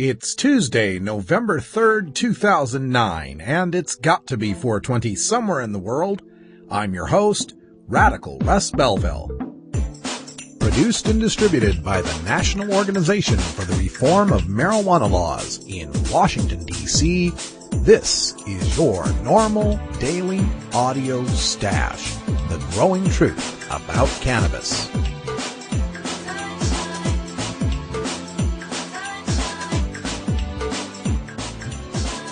It's Tuesday, November 3rd, 2009, and it's got to be 4:20 somewhere in the world. I'm your host, Radical Russ Belville. Produced and distributed by the National Organization for the Reform of Marijuana Laws in Washington, D.C., this is your NORML Daily Audio Stash, the growing truth about cannabis.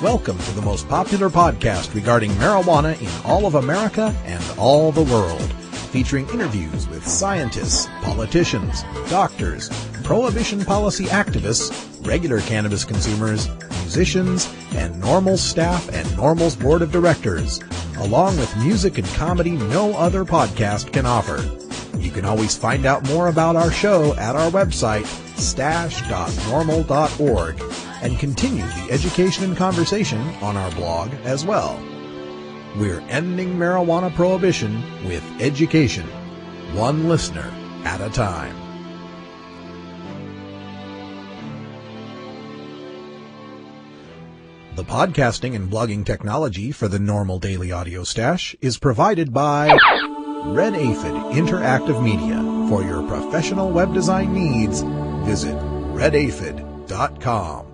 Welcome to the most popular podcast regarding marijuana in all of America and all the world, featuring interviews with scientists, politicians, doctors, prohibition policy activists, regular cannabis consumers, musicians, and NORML staff and NORML's board of directors, along with music and comedy no other podcast can offer. You can always find out more about our show at our website, stash.norml.org, and continue the education and conversation on our blog as well. We're ending marijuana prohibition with education, one listener at a time. The podcasting and blogging technology for the NORML Daily Audio Stash is provided by Red Aphid Interactive Media. For your professional web design needs, visit redaphid.com.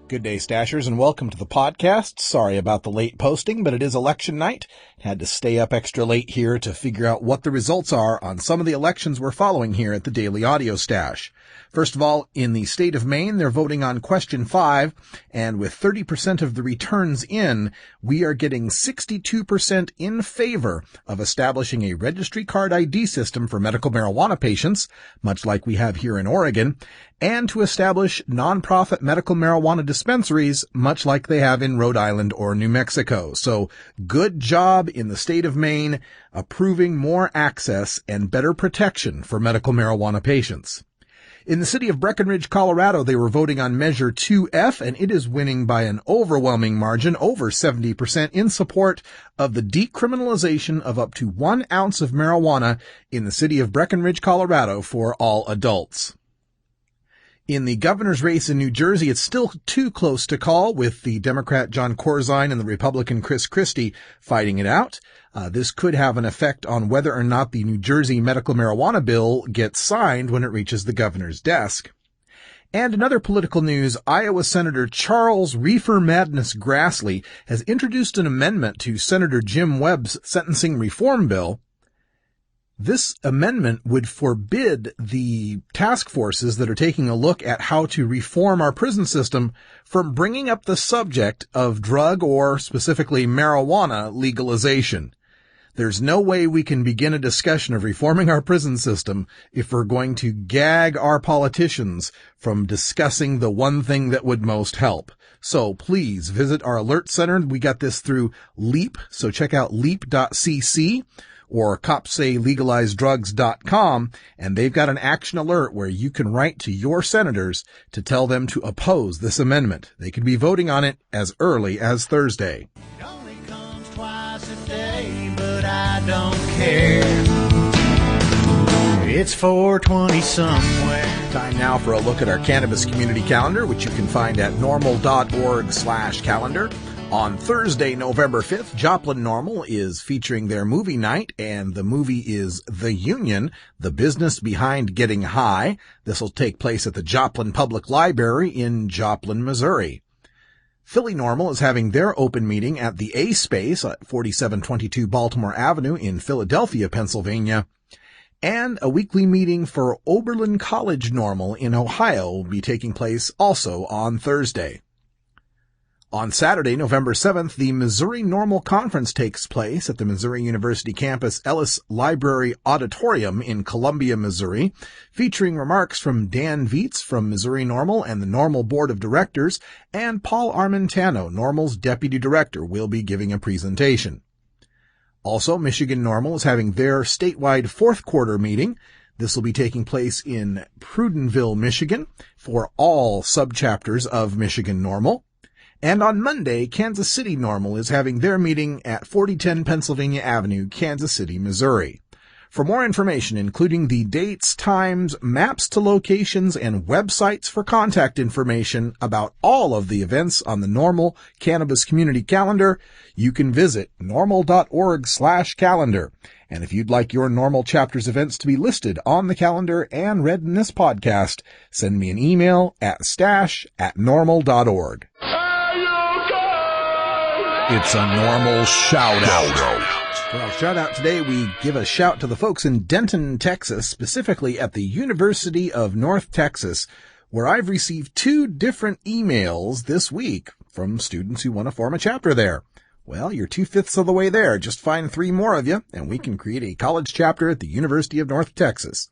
Good day, Stashers, and welcome to the podcast. Sorry about the late posting, but it is election night. Had to stay up extra late here to figure out what the results are on some of the elections we're following here at the Daily Audio Stash. First of all, in the state of Maine, they're voting on question 5, and with 30% of the returns in, we are getting 62% in favor of establishing a registry card ID system for medical marijuana patients, much like we have here in Oregon, and to establish nonprofit medical marijuana dispensaries, much like they have in Rhode Island or New Mexico. So, good job in the state of Maine approving more access and better protection for medical marijuana patients. In the city of Breckenridge, Colorado, they were voting on Measure 2F, and it is winning by an overwhelming margin, over 70%, in support of the decriminalization of up to 1 ounce of marijuana in the city of Breckenridge, Colorado, for all adults. In the governor's race in New Jersey, it's still too close to call, with the Democrat John Corzine and the Republican Chris Christie fighting it out. This could have an effect on whether or not the New Jersey medical marijuana bill gets signed when it reaches the governor's desk. And in other political news, Iowa Senator Charles Reefer Madness Grassley has introduced an amendment to Senator Jim Webb's sentencing reform bill. This amendment would forbid the task forces that are taking a look at how to reform our prison system from bringing up the subject of drug or specifically marijuana legalization. There's no way we can begin a discussion of reforming our prison system if we're going to gag our politicians from discussing the one thing that would most help. So please visit our alert center. We got this through LEAP, so check out leap.cc. or copsaylegalizedrugs.com, and they've got an action alert where you can write to your senators to tell them to oppose this amendment. They could be voting on it as early as Thursday. It only comes twice a day, but I don't care. It's 4:20 somewhere. Time now for a look at our cannabis community calendar, which you can find at norml.org/calendar. On Thursday, November 5th, Joplin NORML is featuring their movie night, and the movie is The Union, the business behind getting high. This will take place at the Joplin Public Library in Joplin, Missouri. Philly NORML is having their open meeting at the A Space at 4722 Baltimore Avenue in Philadelphia, Pennsylvania. And a weekly meeting for Oberlin College NORML in Ohio will be taking place also on Thursday. On Saturday, November 7th, the Missouri NORML Conference takes place at the Missouri University campus Ellis Library Auditorium in Columbia, Missouri, featuring remarks from Dan Vietz from Missouri NORML and the NORML Board of Directors, and Paul Armentano, NORML's Deputy Director, will be giving a presentation. Also, Michigan NORML is having their statewide fourth quarter meeting. This will be taking place in Prudenville, Michigan, for all subchapters of Michigan NORML. And on Monday, Kansas City NORML is having their meeting at 4010 Pennsylvania Avenue, Kansas City, Missouri. For more information, including the dates, times, maps to locations, and websites for contact information about all of the events on the NORML Cannabis Community Calendar, you can visit norml.org/calendar. And if you'd like your NORML chapter's events to be listed on the calendar and read in this podcast, send me an email at stash@norml.org. It's a NORML shout-out. For our shout-out today, we give a shout to the folks in Denton, Texas, specifically at the University of North Texas, where I've received 2 different emails this week from students who want to form a chapter there. Well, you're 2/5 of the way there. Just find 3 more of you, and we can create a college chapter at the University of North Texas.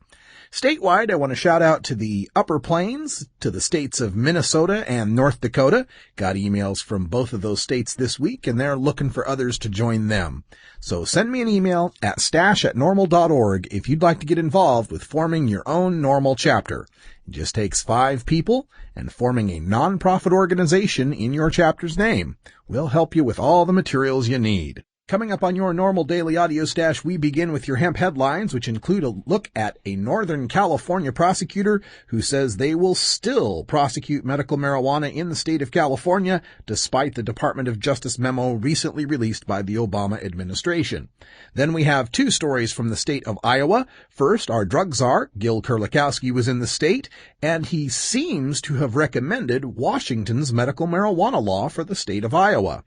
Statewide, I want to shout out to the Upper Plains, to the states of Minnesota and North Dakota. Got emails from both of those states this week, and they're looking for others to join them. So send me an email at stash@norml.org if you'd like to get involved with forming your own NORML chapter. It just takes 5 people, and forming a nonprofit organization in your chapter's name will help you with all the materials you need. Coming up on your NORML Daily Audio Stash, we begin with your hemp headlines, which include a look at a Northern California prosecutor who says they will still prosecute medical marijuana in the state of California, despite the Department of Justice memo recently released by the Obama administration. Then we have 2 stories from the state of Iowa. First, our drug czar, Gil Kurlikowski, was in the state, and he seems to have recommended Washington's medical marijuana law for the state of Iowa.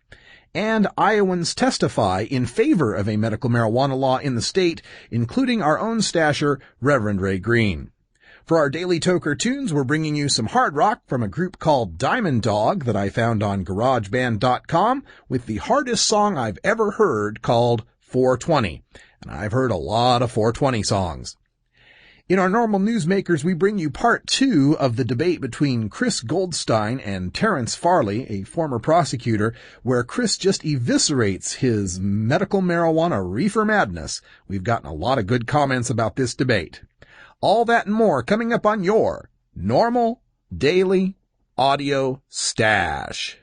And Iowans testify in favor of a medical marijuana law in the state, including our own stasher, Reverend Ray Green. For our daily Toker tunes, we're bringing you some hard rock from a group called Diamond Dog that I found on GarageBand.com with the hardest song I've ever heard called 420. And I've heard a lot of 420 songs. In our NORML Newsmakers, we bring you part 2 of the debate between Chris Goldstein and Terrence Farley, a former prosecutor, where Chris just eviscerates his medical marijuana reefer madness. We've gotten a lot of good comments about this debate. All that and more coming up on your NORML Daily Audio Stash.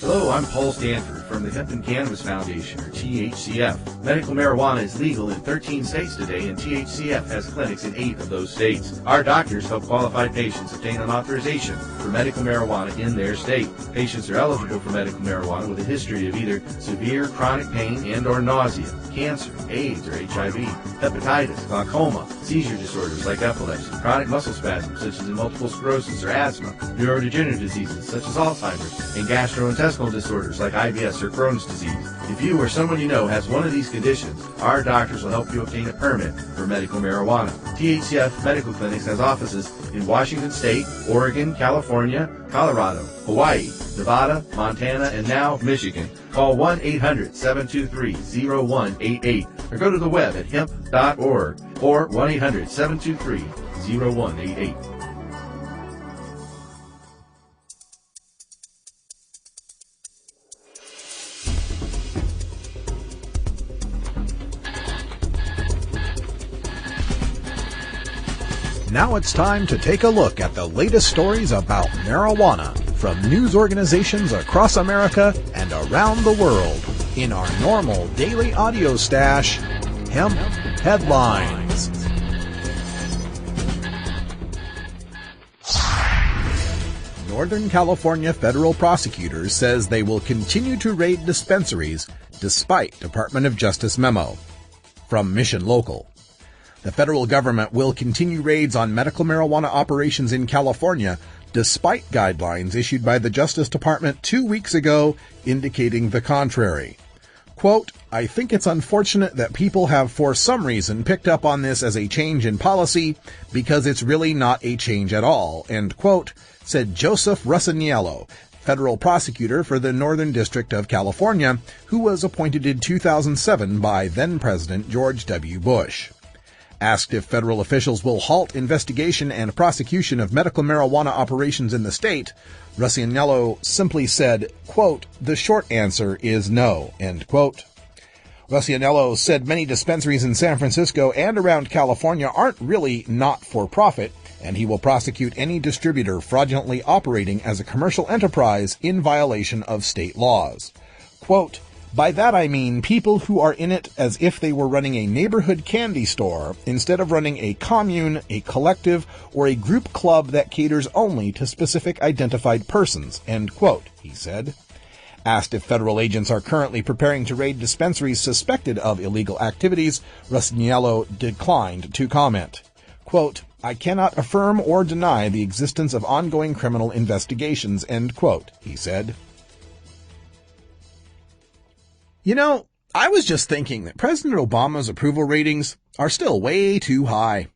Hello, I'm Paul Stanford from the Hemp and Cannabis Foundation, or THCF. Medical marijuana is legal in 13 states today, and THCF has clinics in 8 of those states. Our doctors help qualified patients obtain an authorization for medical marijuana in their state. Patients are eligible for medical marijuana with a history of either severe chronic pain and or nausea, cancer, AIDS or HIV, hepatitis, glaucoma, seizure disorders like epilepsy, chronic muscle spasms such as multiple sclerosis or asthma, neurodegenerative diseases such as Alzheimer's, and gastrointestinal disorders like IBS or Crohn's disease. If you or someone you know has one of these conditions, our doctors will help you obtain a permit for medical marijuana. THCF Medical Clinics has offices in Washington State, Oregon, California, Colorado, Hawaii, Nevada, Montana, and now Michigan. Call 1-800-723-0188 or go to the web at hemp.org or 1-800-723-0188. Now it's time to take a look at the latest stories about marijuana from news organizations across America and around the world in our NORML Daily Audio Stash, Hemp Headlines. Northern California federal prosecutors says they will continue to raid dispensaries despite Department of Justice memo. From Mission Local. The federal government will continue raids on medical marijuana operations in California despite guidelines issued by the Justice Department 2 weeks ago indicating the contrary. Quote, I think it's unfortunate that people have for some reason picked up on this as a change in policy because it's really not a change at all, end quote, said Joseph Rossiniello, federal prosecutor for the Northern District of California, who was appointed in 2007 by then-President George W. Bush. Asked if federal officials will halt investigation and prosecution of medical marijuana operations in the state, Rossiniello simply said, quote, the short answer is no, end quote. Rossiniello said many dispensaries in San Francisco and around California aren't really not-for-profit, and he will prosecute any distributor fraudulently operating as a commercial enterprise in violation of state laws. Quote, By that I mean people who are in it as if they were running a neighborhood candy store instead of running a commune, a collective, or a group club that caters only to specific identified persons," end quote, he said. Asked if federal agents are currently preparing to raid dispensaries suspected of illegal activities, Rusniello declined to comment. Quote, "I cannot affirm or deny the existence of ongoing criminal investigations," end quote, he said. You know, I was just thinking that President Obama's approval ratings are still way too high.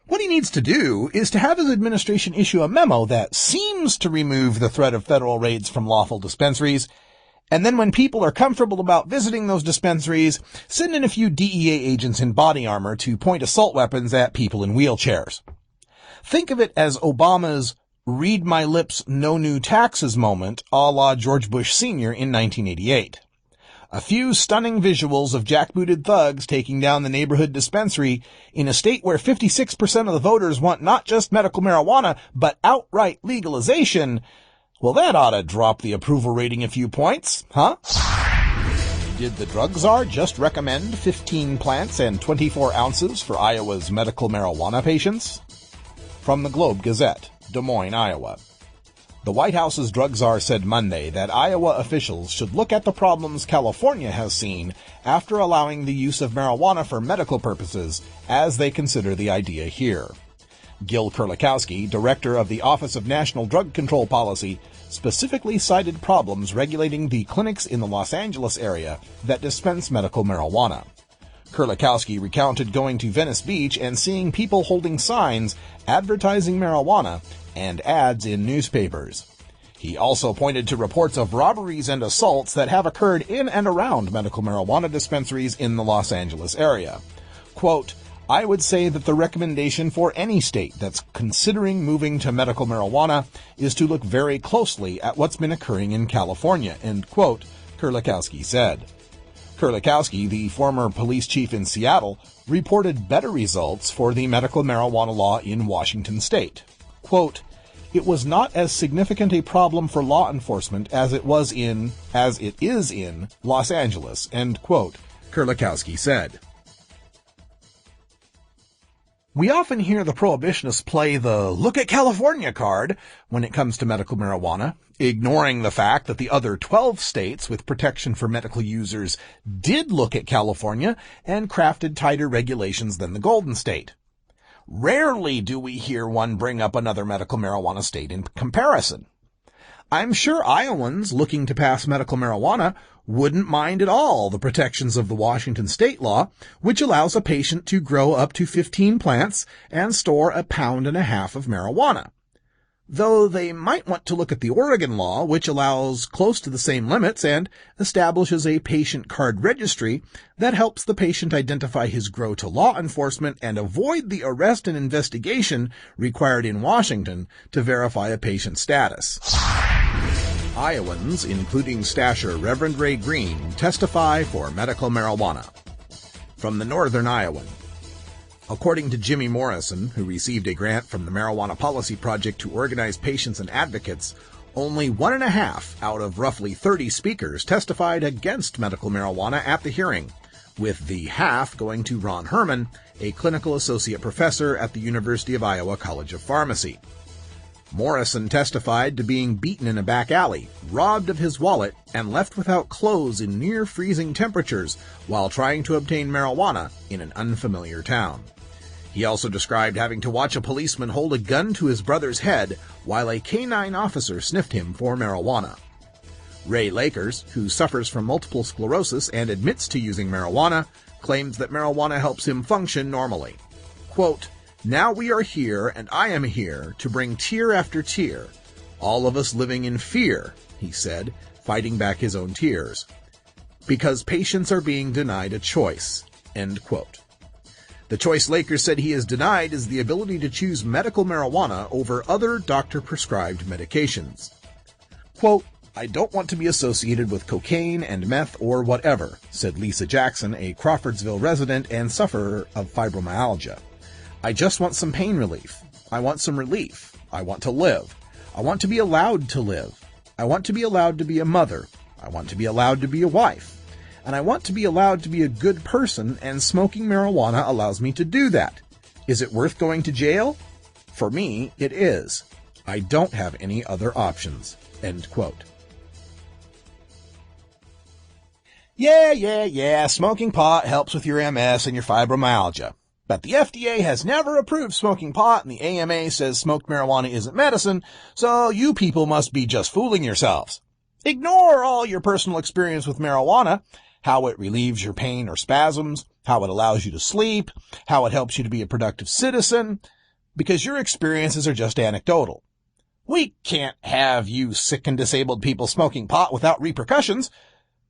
What he needs to do is to have his administration issue a memo that seems to remove the threat of federal raids from lawful dispensaries, and then when people are comfortable about visiting those dispensaries, send in a few DEA agents in body armor to point assault weapons at people in wheelchairs. Think of it as Obama's read my lips, no new taxes moment, a la George Bush Sr. in 1988. A few stunning visuals of jackbooted thugs taking down the neighborhood dispensary in a state where 56% of the voters want not just medical marijuana, but outright legalization. Well, that ought to drop the approval rating a few points, huh? Did the drug czar just recommend 15 plants and 24 ounces for Iowa's medical marijuana patients? From the Globe Gazette, Des Moines, Iowa. The White House's drug czar said Monday that Iowa officials should look at the problems California has seen after allowing the use of marijuana for medical purposes as they consider the idea here. Gil Kurlikowski, director of the Office of National Drug Control Policy, specifically cited problems regulating the clinics in the Los Angeles area that dispense medical marijuana. Kurlikowski recounted going to Venice Beach and seeing people holding signs advertising marijuana and ads in newspapers. He also pointed to reports of robberies and assaults that have occurred in and around medical marijuana dispensaries in the Los Angeles area. Quote, "I would say that the recommendation for any state that's considering moving to medical marijuana is to look very closely at what's been occurring in California," end quote, Kurlikowski said. Kurlikowski, the former police chief in Seattle, reported better results for the medical marijuana law in Washington state. Quote, "It was not as significant a problem for law enforcement as it is in Los Angeles," end quote, Kurlikowski said. We often hear the prohibitionists play the "look at California" card when it comes to medical marijuana, ignoring the fact that the other 12 states with protection for medical users did look at California and crafted tighter regulations than the Golden State. Rarely do we hear one bring up another medical marijuana state in comparison. I'm sure Iowans looking to pass medical marijuana wouldn't mind at all the protections of the Washington state law, which allows a patient to grow up to 15 plants and store 1.5 pounds of marijuana. Though they might want to look at the Oregon law, which allows close to the same limits and establishes a patient card registry that helps the patient identify his grow to law enforcement and avoid the arrest and investigation required in Washington to verify a patient's status. Iowans, including stasher Reverend Ray Green, testify for medical marijuana. From the Northern Iowan. According to Jimmy Morrison, who received a grant from the Marijuana Policy Project to organize patients and advocates, only 1.5 out of roughly 30 speakers testified against medical marijuana at the hearing, with the half going to Ron Herman, a clinical associate professor at the University of Iowa College of Pharmacy. Morrison testified to being beaten in a back alley, robbed of his wallet, and left without clothes in near-freezing temperatures while trying to obtain marijuana in an unfamiliar town. He also described having to watch a policeman hold a gun to his brother's head while a canine officer sniffed him for marijuana. Ray Lakers, who suffers from multiple sclerosis and admits to using marijuana, claims that marijuana helps him function normally. Quote, "Now we are here, and I am here to bring tear after tear, all of us living in fear," he said, fighting back his own tears, "because patients are being denied a choice," end quote. The choice Lakers said he is denied is the ability to choose medical marijuana over other doctor-prescribed medications. Quote, "I don't want to be associated with cocaine and meth or whatever," said Lisa Jackson, a Crawfordsville resident and sufferer of fibromyalgia. "I just want some pain relief. I want some relief. I want to live. I want to be allowed to live. I want to be allowed to be a mother. I want to be allowed to be a wife. and I want to be allowed to be a good person, and smoking marijuana allows me to do that. Is it worth going to jail? For me, it is. I don't have any other options." End quote. Yeah, smoking pot helps with your MS and your fibromyalgia. But the FDA has never approved smoking pot, and the AMA says smoked marijuana isn't medicine, so you people must be just fooling yourselves. Ignore all your personal experience with marijuana, how it relieves your pain or spasms, how it allows you to sleep, how it helps you to be a productive citizen, because your experiences are just anecdotal. We can't have you sick and disabled people smoking pot without repercussions,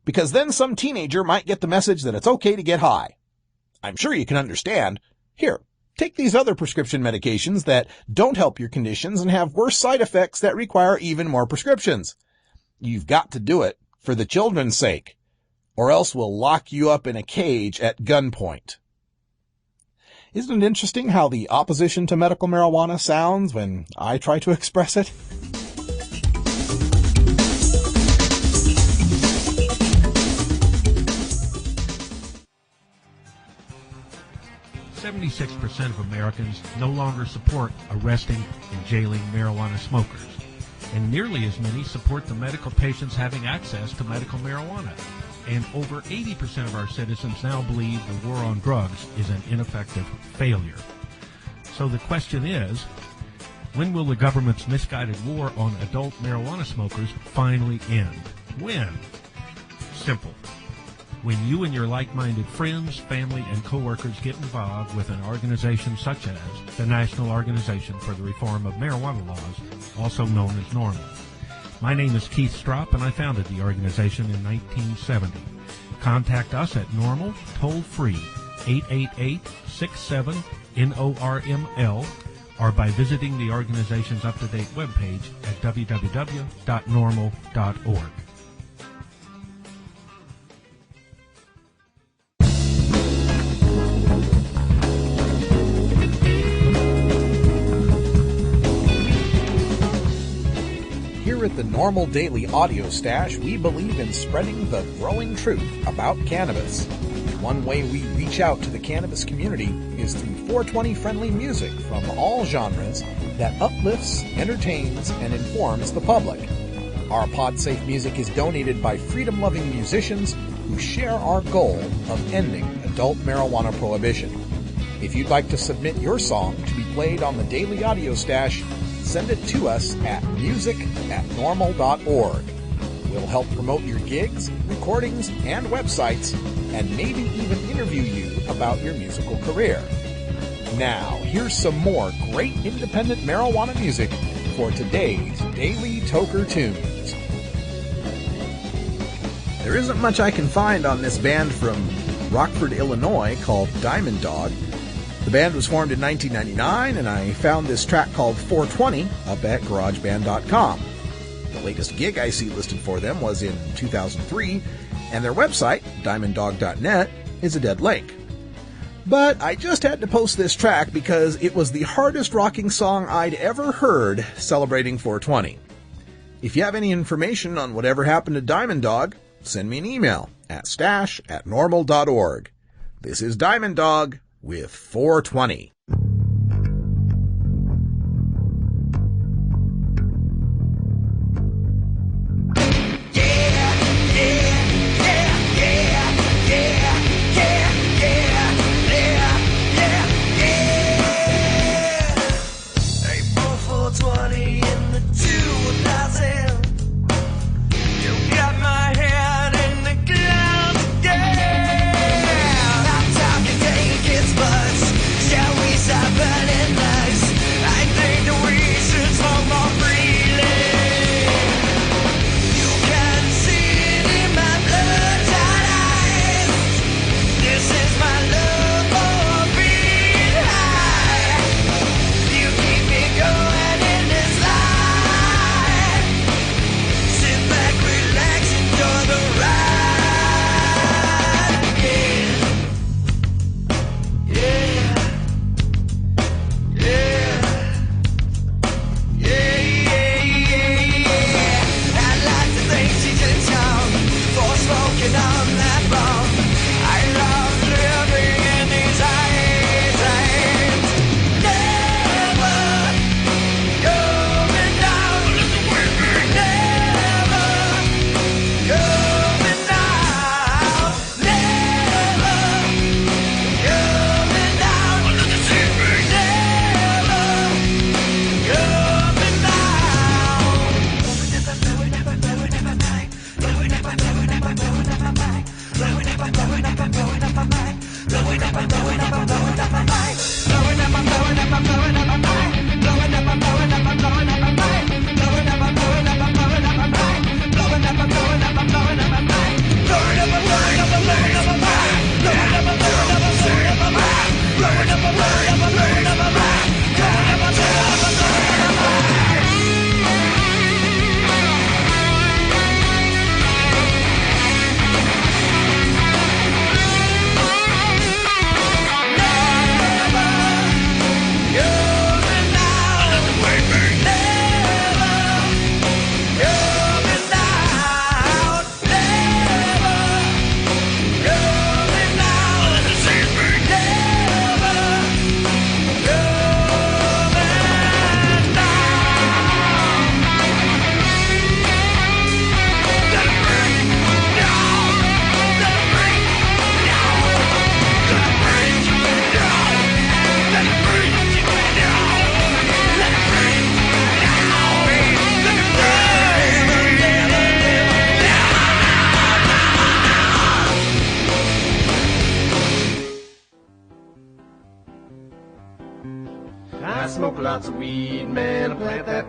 because then some teenager might get the message that it's okay to get high. I'm sure you can understand. Here, take these other prescription medications that don't help your conditions and have worse side effects that require even more prescriptions. You've got to do it for the children's sake, or else we'll lock you up in a cage at gunpoint. Isn't it interesting how the opposition to medical marijuana sounds when I try to express it? 76% of Americans no longer support arresting and jailing marijuana smokers, and nearly as many support the medical patients having access to medical marijuana. And over 80% of our citizens now believe the war on drugs is an ineffective failure. So the question is, when will the government's misguided war on adult marijuana smokers finally end? When? Simple. When you and your like-minded friends, family, and coworkers get involved with an organization such as the National Organization for the Reform of Marijuana Laws, also known as NORML. My name is Keith Stropp, and I founded the organization in 1970. Contact us at NORML, toll-free, 888-67-NORML, or by visiting the organization's up-to-date webpage at www.norml.org. Here at the NORML Daily Audio Stash, we believe in spreading the growing truth about cannabis. One way we reach out to the cannabis community is through 420-friendly music from all genres that uplifts, entertains, and informs the public. Our pod-safe music is donated by freedom-loving musicians who share our goal of ending adult marijuana prohibition. If you'd like to submit your song to be played on the Daily Audio Stash, send it to us at music@norml.org. We'll help promote your gigs, recordings, and websites, and maybe even interview you about your musical career. Now, here's some more great independent marijuana music for today's Daily Toker Tunes. There isn't much I can find on this band from Rockford, Illinois called Diamond Dog. The band was formed in 1999, and I found this track called 420 up at GarageBand.com. The latest gig I see listed for them was in 2003, and their website, diamonddog.net, is a dead link. But I just had to post this track because it was the hardest rocking song I'd ever heard celebrating 420. If you have any information on whatever happened to Diamond Dog, send me an email at stash@norml.org. This is Diamond Dog with 420. Shall we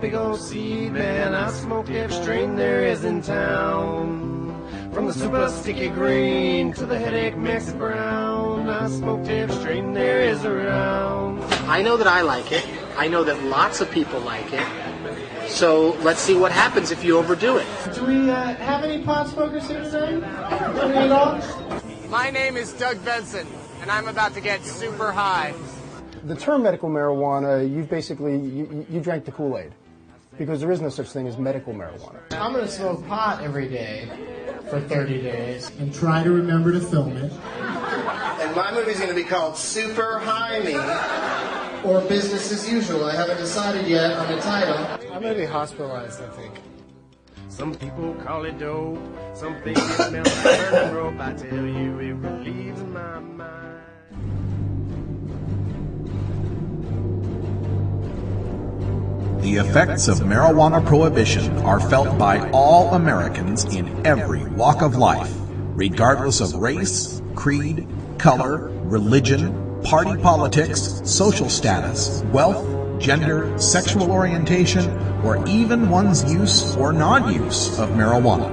big old seed, man. I smoke every strain there is in town. From the super sticky green to the headache mixed brown, I smoked every strain there is around. I know that I like it. I know that lots of people like it. So let's see what happens if you overdo it. Do we have any pot smokers here today? Any at all? My name is Doug Benson, and I'm about to get super high. The term medical marijuana, you basically, you drank the Kool-Aid, because there is no such thing as medical marijuana. I'm going to smoke pot every day for 30 days. And try to remember to film it. And my movie's going to be called Super High Me, or Business as Usual. I haven't decided yet on the title. I'm going to be hospitalized, I think. Some people call it dope. Some think it smells like burning rope. I tell you, it relieves my mind. The effects of marijuana prohibition are felt by all Americans in every walk of life, regardless of race, creed, color, religion, party politics, social status, wealth, gender, sexual orientation, or even one's use or non-use of marijuana.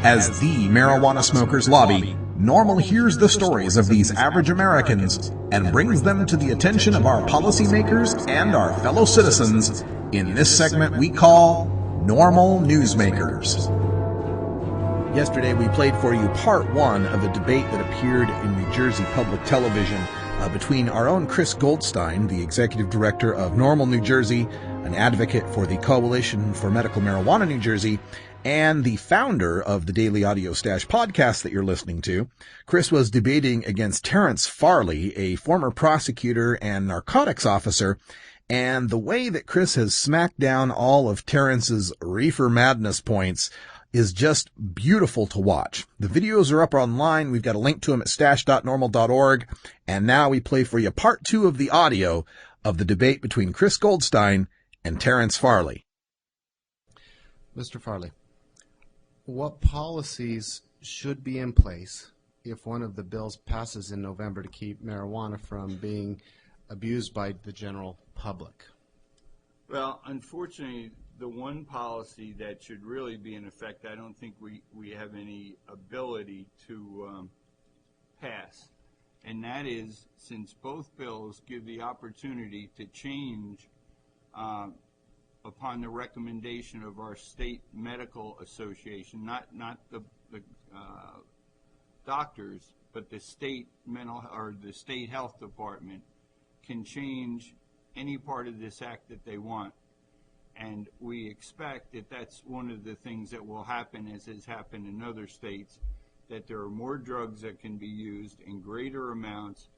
As the marijuana smokers lobby, NORML hears the stories of these average Americans and brings them to the attention of our policymakers and our fellow citizens in this segment we call NORML Newsmakers. Yesterday we played for you part one of a debate that appeared in New Jersey public television between our own Chris Goldstein, the executive director of NORML New Jersey, an advocate for the Coalition for Medical Marijuana New Jersey, and the founder of the Daily Audio Stash podcast that you're listening to. Chris was debating against Terrence Farley, a former prosecutor and narcotics officer, and the way that Chris has smacked down all of Terrence's reefer madness points is just beautiful to watch. The videos are up online. We've got a link to them at stash.norml.org. And now we play for you part two of the audio of the debate between Chris Goldstein and Terrence Farley. Mr. Farley, what policies should be in place if one of the bills passes in November to keep marijuana from being abused by the general public? Well, unfortunately, the one policy that should really be in effect, I don't think we have any ability to pass. And that is, since both bills give the opportunity to change upon the recommendation of our state medical association, not the doctors, but the state mental or the state health department can change any part of this act that they want. And we expect that that's one of the things that will happen, as has happened in other states, that there are more drugs that can be used in greater amounts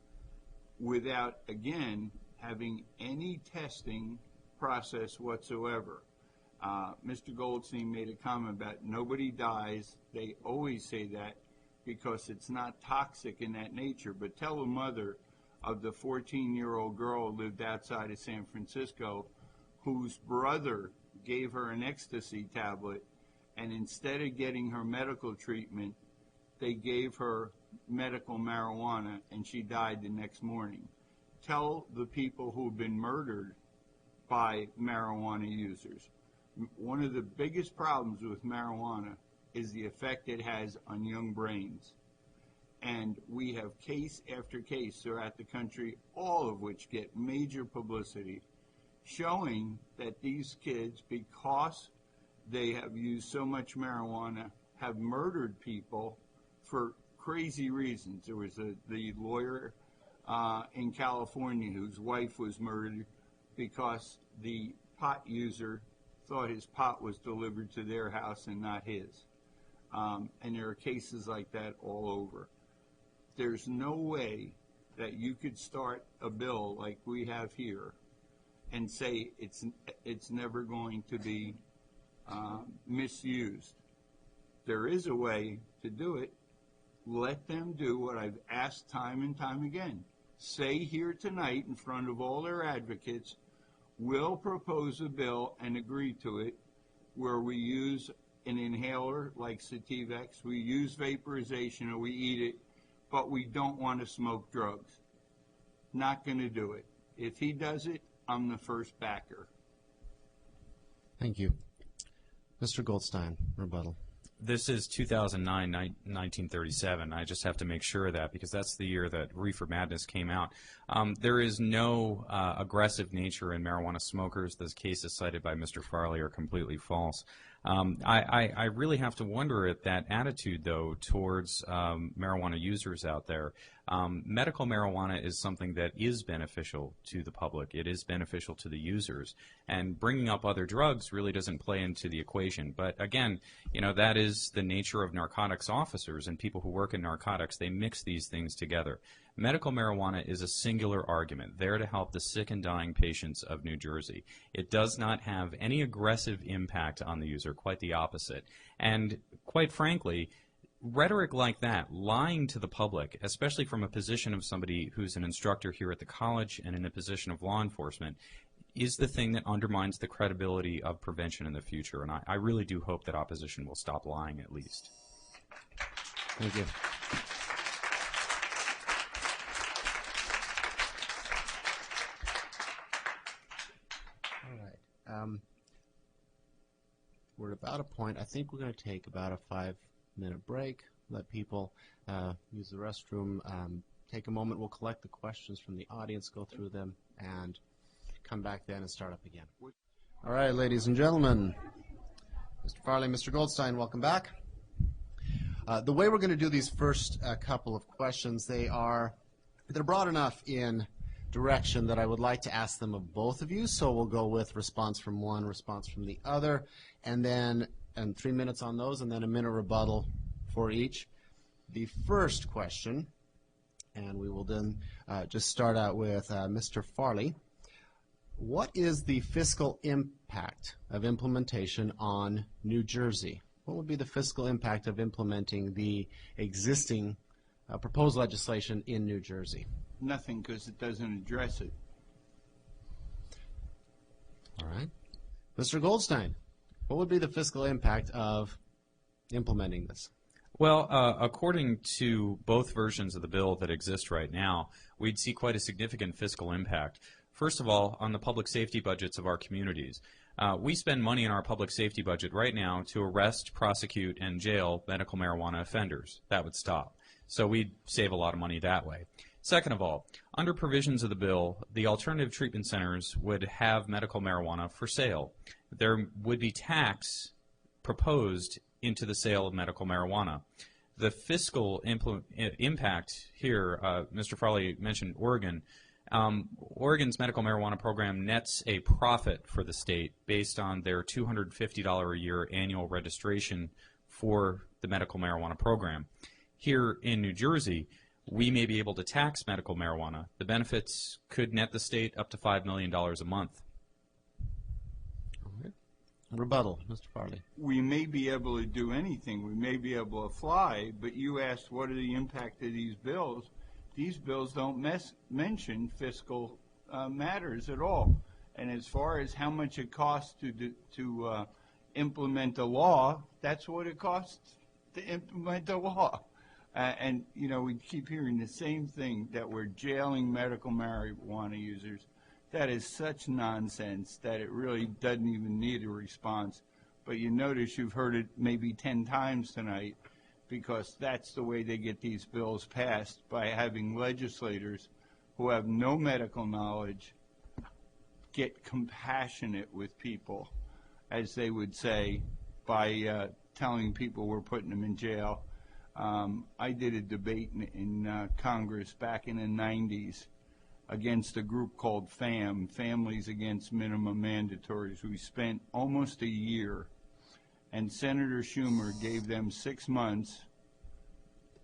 without, again, having any testing process whatsoever. Mr. Goldstein made a comment about nobody dies. They always say that because it's not toxic in that nature. But tell a mother of the 14-year-old girl who lived outside of San Francisco whose brother gave her an ecstasy tablet, and instead of getting her medical treatment, they gave her medical marijuana, and she died the next morning. Tell the people who have been murdered by marijuana users. One of the biggest problems with marijuana is the effect it has on young brains. And we have case after case throughout the country, all of which get major publicity, showing that these kids, because they have used so much marijuana, have murdered people for crazy reasons. There was the lawyer in California whose wife was murdered because the pot user thought his pot was delivered to their house and not his. And there are cases like that all over. There's no way that you could start a bill like we have here and say it's never going to be misused. There is a way to do it. Let them do what I've asked time and time again. Say here tonight in front of all their advocates, we'll propose a bill and agree to it where we use an inhaler like Sativex, we use vaporization or we eat it, but we don't want to smoke drugs. Not going to do it. If he does it, I'm the first backer. Thank you. Mr. Goldstein, rebuttal. This is 2009, 1937. I just have to make sure of that because that's the year that Reefer Madness came out. There is no aggressive nature in marijuana smokers. Those cases cited by Mr. Farley are completely false. I really have to wonder at that attitude, though, towards marijuana users out there. Medical marijuana is something that is beneficial to the public. It is beneficial to the users. And bringing up other drugs really doesn't play into the equation. But again, you know, that is the nature of narcotics officers and people who work in narcotics. They mix these things together. Medical marijuana is a singular argument, there to help the sick and dying patients of New Jersey. It does not have any aggressive impact on the user, quite the opposite. And quite frankly, rhetoric like that, lying to the public, especially from a position of somebody who's an instructor here at the college and in the position of law enforcement, is the thing that undermines the credibility of prevention in the future. And I really do hope that opposition will stop lying at least. Thank you. We're at about a point. I think we're going to take about a 5-minute break, let people use the restroom, take a moment. We'll collect the questions from the audience, go through them, and come back then and start up again. All right, ladies and gentlemen, Mr. Farley, Mr. Goldstein, welcome back. The way we're going to do these first couple of questions, they're broad enough in direction that I would like to ask them of both of you. So we'll go with response from one, response from the other, and 3 minutes on those, and then a minute rebuttal for each. The first question, and we will then just start out with Mr. Farley. What is the fiscal impact of implementation on New Jersey? What would be the fiscal impact of implementing the existing proposed legislation in New Jersey? Nothing, because it doesn't address it. All right. Mr. Goldstein, what would be the fiscal impact of implementing this? Well, according to both versions of the bill that exist right now, we'd see quite a significant fiscal impact. First of all, on the public safety budgets of our communities. We spend money in our public safety budget right now to arrest, prosecute, and jail medical marijuana offenders. That would stop. So we'd save a lot of money that way. Second of all, under provisions of the bill, the alternative treatment centers would have medical marijuana for sale. There would be tax proposed into the sale of medical marijuana. The fiscal impact here, Mr. Farley mentioned Oregon. Oregon's medical marijuana program nets a profit for the state based on their $250 a year annual registration for the medical marijuana program. Here in New Jersey, we may be able to tax medical marijuana. The benefits could net the state up to $5 million a month. Okay. Rebuttal, Mr. Farley. We may be able to do anything. We may be able to fly, but you asked what are the impact of these bills. These bills don't mention fiscal matters at all. And as far as how much it costs to implement the law, that's what it costs to implement the law. And, you know, we keep hearing the same thing, that we're jailing medical marijuana users. That is such nonsense that it really doesn't even need a response. But you notice you've heard it maybe 10 times tonight, because that's the way they get these bills passed, by having legislators who have no medical knowledge get compassionate with people, as they would say, by telling people we're putting them in jail. I did a debate in Congress back in the 90s against a group called FAM, Families Against Minimum Mandatories. We spent almost a year, and Senator Schumer gave them 6 months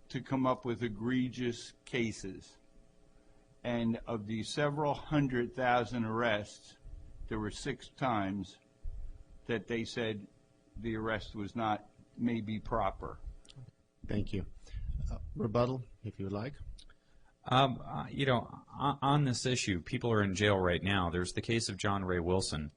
to come up with egregious cases. And of the several 100,000 arrests, there were 6 times that they said the arrest was not maybe proper. Thank you. Rebuttal, if you would like. You know, on this issue, people are in jail right now. There's the case of John Ray Wilson.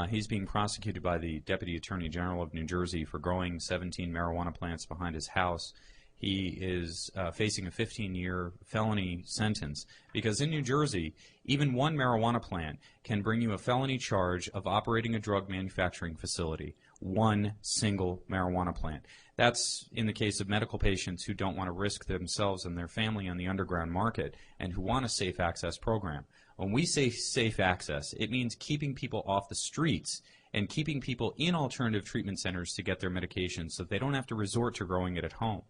He's being prosecuted by the Deputy Attorney General of New Jersey for growing 17 marijuana plants behind his house. He is facing a 15-year felony sentence because in New Jersey, even one marijuana plant can bring you a felony charge of operating a drug manufacturing facility. One single marijuana plant. That's in the case of medical patients who don't want to risk themselves and their family on the underground market and who want a safe access program. When we say safe access, it means keeping people off the streets and keeping people in alternative treatment centers to get their medications so they don't have to resort to growing it at home.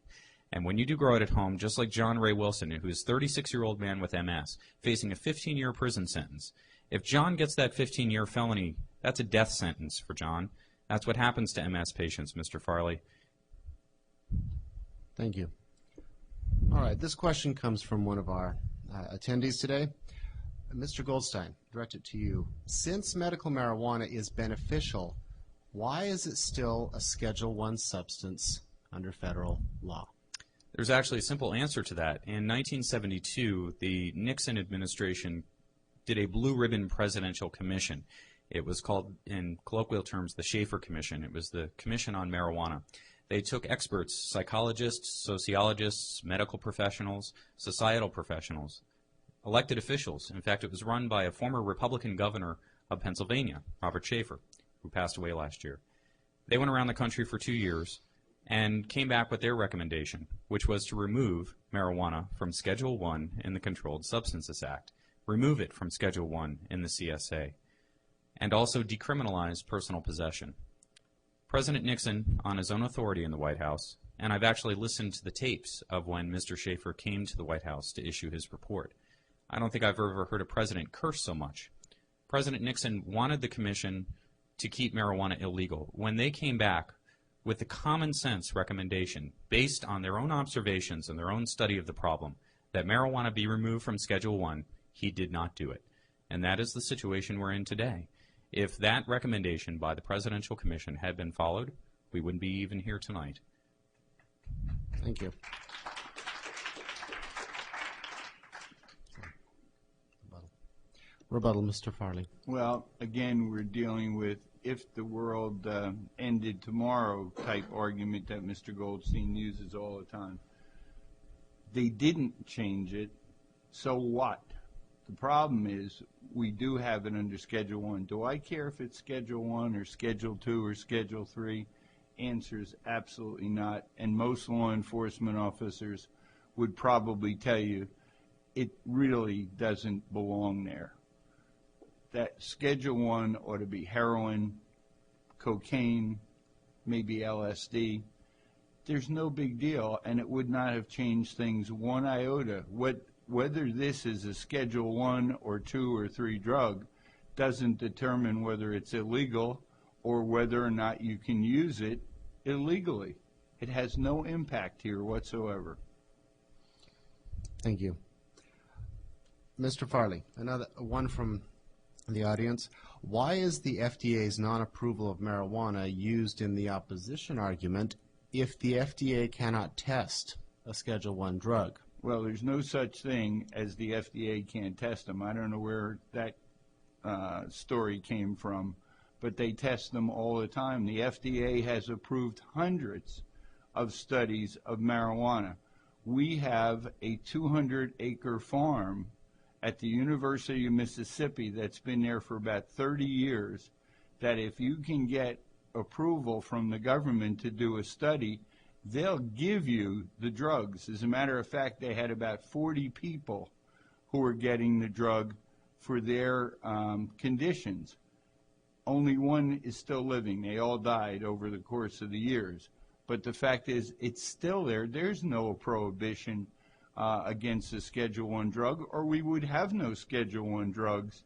And when you do grow it at home, just like John Ray Wilson, who is a 36-year-old man with MS, facing a 15-year prison sentence, if John gets that 15-year felony, that's a death sentence for John. That's what happens to MS patients, Mr. Farley. Thank you. All right, this question comes from one of our attendees today. Mr. Goldstein, directed to you. Since medical marijuana is beneficial, why is it still a Schedule I substance under federal law? There's actually a simple answer to that. In 1972, the Nixon administration did a blue ribbon presidential commission. It was called, in colloquial terms, the Schaefer Commission. It was the Commission on Marijuana. They took experts, psychologists, sociologists, medical professionals, societal professionals, elected officials. In fact, it was run by a former Republican governor of Pennsylvania, Robert Schaefer, who passed away last year. They went around the country for 2 years and came back with their recommendation, which was to remove marijuana from Schedule I in the Controlled Substances Act, remove it from Schedule I in the CSA, and also decriminalize personal possession. President Nixon, on his own authority in the White House, and I've actually listened to the tapes of when Mr. Schaefer came to the White House to issue his report. I don't think I've ever heard a president curse so much. President Nixon wanted the commission to keep marijuana illegal. When they came back with the common sense recommendation, based on their own observations and their own study of the problem, that marijuana be removed from Schedule I, he did not do it. And that is the situation we're in today. If that recommendation by the Presidential Commission had been followed, we wouldn't be even here tonight. Thank you. Rebuttal, Mr. Farley. Well, again, we're dealing with if the world ended tomorrow type argument that Mr. Goldstein uses all the time. They didn't change it, so what? The problem is we do have it under Schedule I. Do I care if it's Schedule I or Schedule II or Schedule III? Answer is absolutely not. And most law enforcement officers would probably tell you it really doesn't belong there. That Schedule I ought to be heroin, cocaine, maybe LSD. There's no big deal, and it would not have changed things one iota. Whether this is a Schedule I or II or III drug doesn't determine whether it's illegal or whether or not you can use it illegally. It has no impact here whatsoever. Thank you. Mr. Farley, another one from the audience. Why is the FDA's non-approval of marijuana used in the opposition argument if the FDA cannot test a Schedule I drug? Well, there's no such thing as the FDA can't test them. I don't know where that story came from, but they test them all the time. The FDA has approved hundreds of studies of marijuana. We have a 200-acre farm at the University of Mississippi that's been there for about 30 years, that if you can get approval from the government to do a study, they'll give you the drugs. As a matter of fact, they had about 40 people who were getting the drug for their conditions. Only one is still living. They all died over the course of the years. But the fact is, it's still there. There's no prohibition against a Schedule I drug, or we would have no Schedule I drugs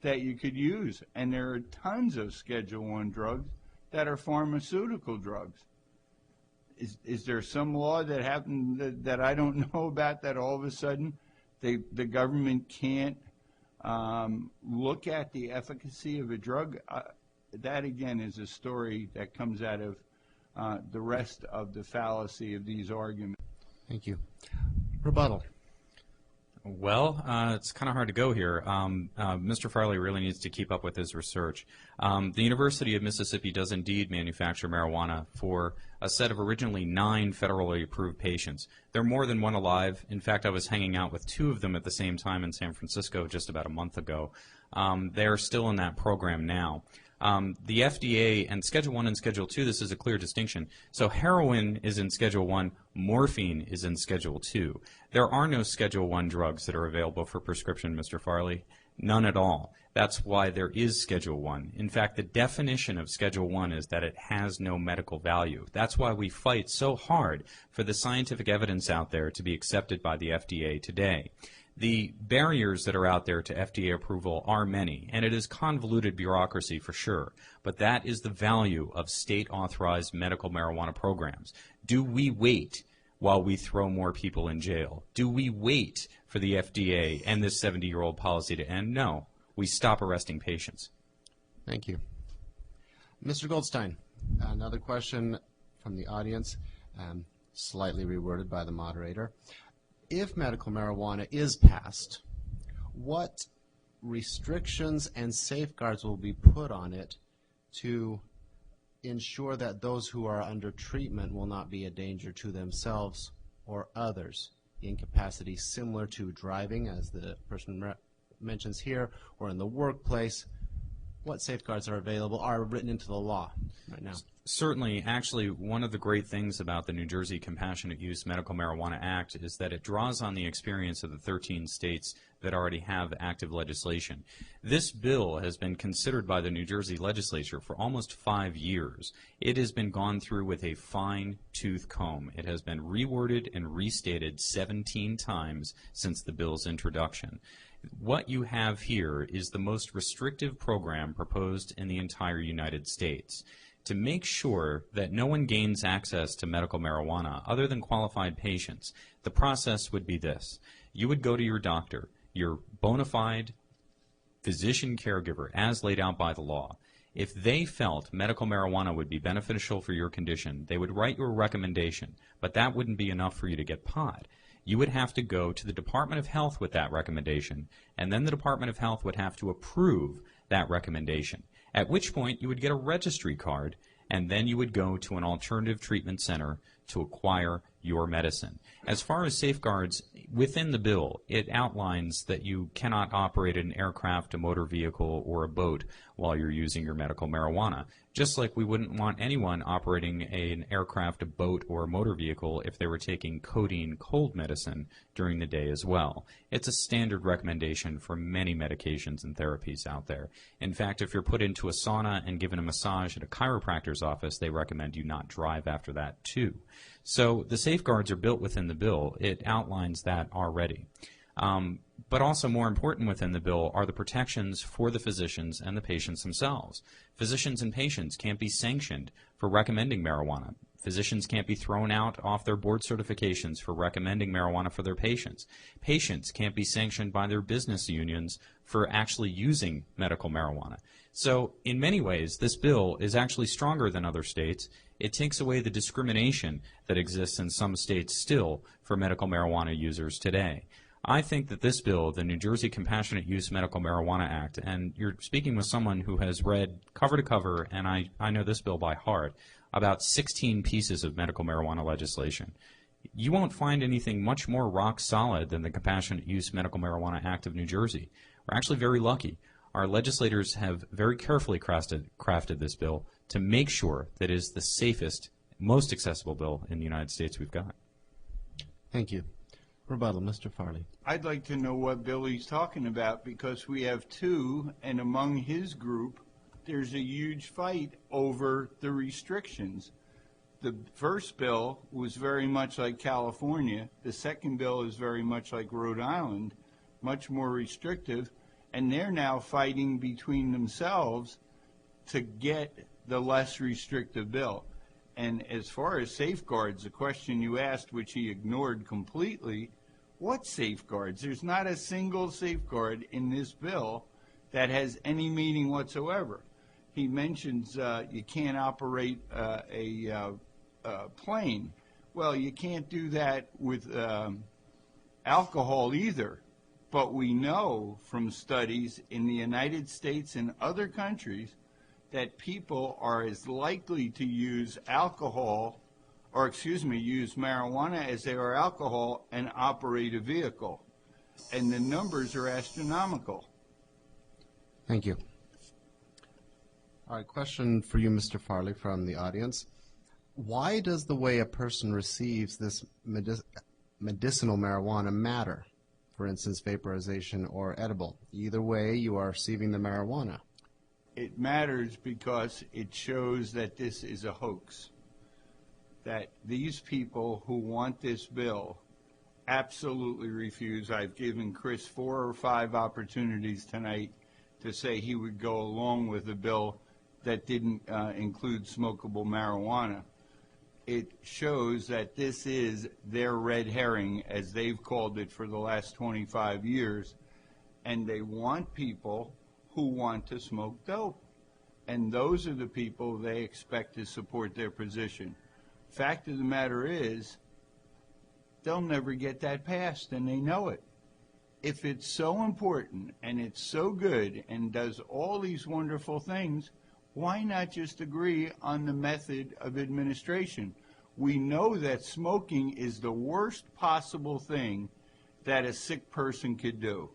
that you could use. And there are tons of Schedule I drugs that are pharmaceutical drugs. Is there some law that happened that I don't know about that all of a sudden the government can't look at the efficacy of a drug? That, again, is a story that comes out of the rest of the fallacy of these arguments. Thank you. Rebuttal. Well, it's kind of hard to go here. Mr. Farley really needs to keep up with his research. The University of Mississippi does indeed manufacture marijuana for a set of originally 9 federally approved patients. There are more than one alive. In fact, I was hanging out with 2 of them at the same time in San Francisco just about a month ago. They're still in that program now. The FDA and Schedule 1 and Schedule 2, this is a clear distinction. So heroin is in Schedule 1, morphine is in Schedule 2. There are no Schedule 1 drugs that are available for prescription, Mr. Farley. None at all. That's why there is Schedule 1. In fact, the definition of Schedule 1 is that it has no medical value. That's why we fight so hard for the scientific evidence out there to be accepted by the FDA today. The barriers that are out there to FDA approval are many, and it is convoluted bureaucracy for sure, but that is the value of state-authorized medical marijuana programs. Do we wait while we throw more people in jail? Do we wait for the FDA and this 70-year-old policy to end? No. We stop arresting patients. Thank you. Mr. Goldstein, another question from the audience, slightly reworded by the moderator. If medical marijuana is passed, what restrictions and safeguards will be put on it to ensure that those who are under treatment will not be a danger to themselves or others? Incapacity similar to driving, as the person mentions here, or in the workplace. What safeguards are available, are written into the law right now? Certainly. Actually, one of the great things about the New Jersey Compassionate Use Medical Marijuana Act is that it draws on the experience of the 13 states that already have active legislation. This bill has been considered by the New Jersey legislature for almost 5 years. It has been gone through with a fine-tooth comb. It has been reworded and restated 17 times since the bill's introduction. What you have here is the most restrictive program proposed in the entire United States. To make sure that no one gains access to medical marijuana other than qualified patients, the process would be this. You would go to your doctor, your bona fide physician caregiver, as laid out by the law. If they felt medical marijuana would be beneficial for your condition, they would write you a recommendation, but that wouldn't be enough for you to get pot. You would have to go to the Department of Health with that recommendation, and then the Department of Health would have to approve that recommendation, at which point you would get a registry card, and then you would go to an alternative treatment center to acquire your medicine. As far as safeguards, within the bill, it outlines that you cannot operate an aircraft, a motor vehicle, or a boat while you're using your medical marijuana, just like we wouldn't want anyone operating an aircraft, a boat, or a motor vehicle if they were taking codeine cold medicine during the day as well. It's a standard recommendation for many medications and therapies out there. In fact, if you're put into a sauna and given a massage at a chiropractor's office, they recommend you not drive after that too. So the safeguards are built within the bill. It outlines that already. But also more important within the bill are the protections for the physicians and the patients themselves. Physicians and patients can't be sanctioned for recommending marijuana. Physicians can't be thrown out off their board certifications for recommending marijuana for their patients. Patients can't be sanctioned by their business unions for actually using medical marijuana. So in many ways, this bill is actually stronger than other states. It takes away the discrimination that exists in some states still for medical marijuana users today. I think that this bill, the New Jersey Compassionate Use Medical Marijuana Act, and you're speaking with someone who has read cover to cover, and I know this bill by heart, about 16 pieces of medical marijuana legislation. You won't find anything much more rock solid than the Compassionate Use Medical Marijuana Act of New Jersey. We're actually very lucky. Our legislators have very carefully crafted this bill to make sure that it is the safest, most accessible bill in the United States we've got. Thank you. Rebuttal, Mr. Farley. I'd like to know what bill he's talking about, because we have 2, and among his group, there's a huge fight over the restrictions. The first bill was very much like California. The second bill is very much like Rhode Island, much more restrictive, and they're now fighting between themselves to get the less restrictive bill. And as far as safeguards, the question you asked, which he ignored completely, what safeguards? There's not a single safeguard in this bill that has any meaning whatsoever. He mentions you can't operate a plane. Well, you can't do that with alcohol either. But we know from studies in the United States and other countries that people are as likely to use use marijuana as they are alcohol and operate a vehicle. And the numbers are astronomical. Thank you. All right, question for you, Mr. Farley, from the audience. Why does the way a person receives this medicinal marijuana matter? For instance, vaporization or edible. Either way, you are receiving the marijuana. It matters because it shows that this is a hoax, that these people who want this bill absolutely refuse. I've given Chris 4 or 5 opportunities tonight to say he would go along with a bill that didn't include smokable marijuana. It shows that this is their red herring, as they've called it for the last 25 years, and they want people who want to smoke dope. And those are the people they expect to support their position. Fact of the matter is, they'll never get that passed, and they know it. If it's so important and it's so good and does all these wonderful things, why not just agree on the method of administration? We know that smoking is the worst possible thing that a sick person could do.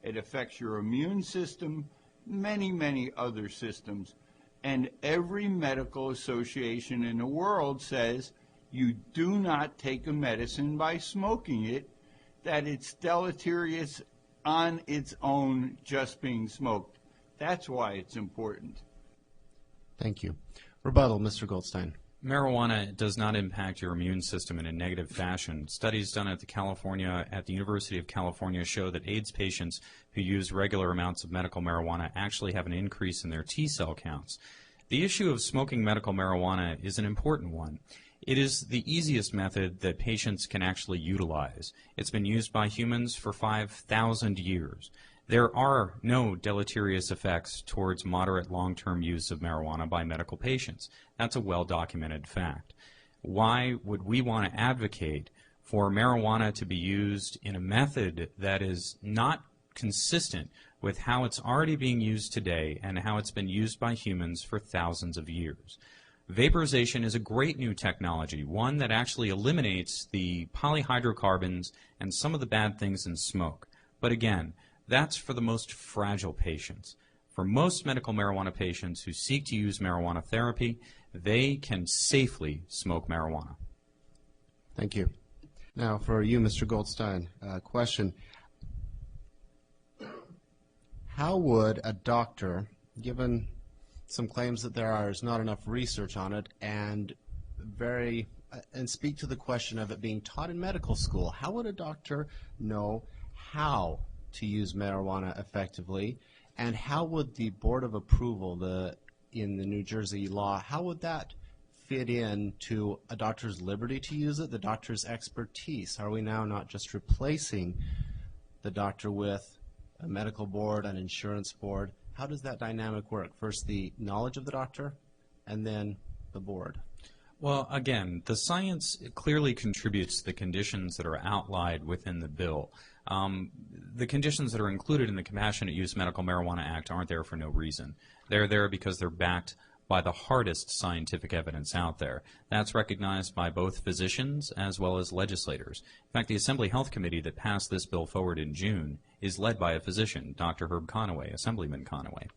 It affects your immune system, many, many other systems, and every medical association in the world says you do not take a medicine by smoking it, that it's deleterious on its own just being smoked. That's why it's important. Thank you. Rebuttal, Mr. Goldstein. Marijuana does not impact your immune system in a negative fashion. Studies done at the University of California show that AIDS patients who use regular amounts of medical marijuana actually have an increase in their T cell counts. The issue of smoking medical marijuana is an important one. It is the easiest method that patients can actually utilize. It's been used by humans for 5,000 years. There are no deleterious effects towards moderate long-term use of marijuana by medical patients. That's a well-documented fact. Why would we want to advocate for marijuana to be used in a method that is not consistent with how it's already being used today and how it's been used by humans for thousands of years? Vaporization is a great new technology, one that actually eliminates the polyhydrocarbons and some of the bad things in smoke. But again, that's for the most fragile patients. For most medical marijuana patients who seek to use marijuana therapy, they can safely smoke marijuana. Thank you. Now for you, Mr. Goldstein, question. How would a doctor, given some claims that there is not enough research on it, and speak to the question of it being taught in medical school, how would a doctor know how to use marijuana effectively, and how would the Board of Approval in the New Jersey law, how would that fit in to a doctor's liberty to use it, the doctor's expertise? Are we now not just replacing the doctor with a medical board, an insurance board? How does that dynamic work? First, the knowledge of the doctor, and then the board. Well, again, the science clearly contributes to the conditions that are outlined within the bill. The conditions that are included in the Compassionate Use Medical Marijuana Act aren't there for no reason. They're there because they're backed by the hardest scientific evidence out there. That's recognized by both physicians as well as legislators. In fact, the Assembly Health Committee that passed this bill forward in June is led by a physician, Dr. Herb Conaway, Assemblyman Conaway.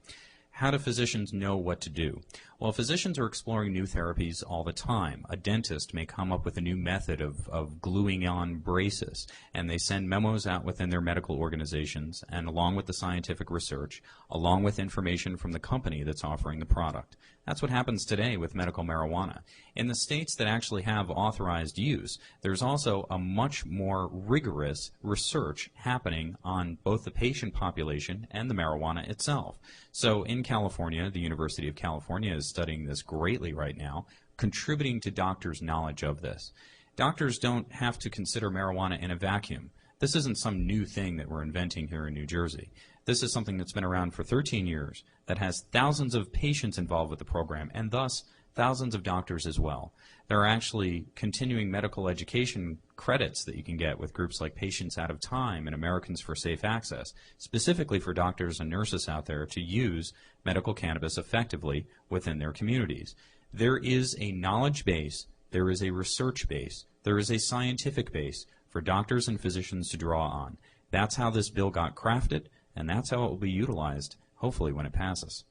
How do physicians know what to do? Well, physicians are exploring new therapies all the time. A dentist may come up with a new method of gluing on braces, and they send memos out within their medical organizations, and along with the scientific research, along with information from the company that's offering the product. That's what happens today with medical marijuana. In the states that actually have authorized use, there's also a much more rigorous research happening on both the patient population and the marijuana itself. So in California, the University of California is studying this greatly right now, contributing to doctors' knowledge of this. Doctors don't have to consider marijuana in a vacuum. This isn't some new thing that we're inventing here in New Jersey. This is something that's been around for 13 years, that has thousands of patients involved with the program, and thus thousands of doctors as well. There are actually continuing medical education credits that you can get with groups like Patients Out of Time and Americans for Safe Access, specifically for doctors and nurses out there to use medical cannabis effectively within their communities. There is a knowledge base, there is a research base, there is a scientific base for doctors and physicians to draw on. That's how this bill got crafted, and that's how it will be utilized, hopefully, when it passes.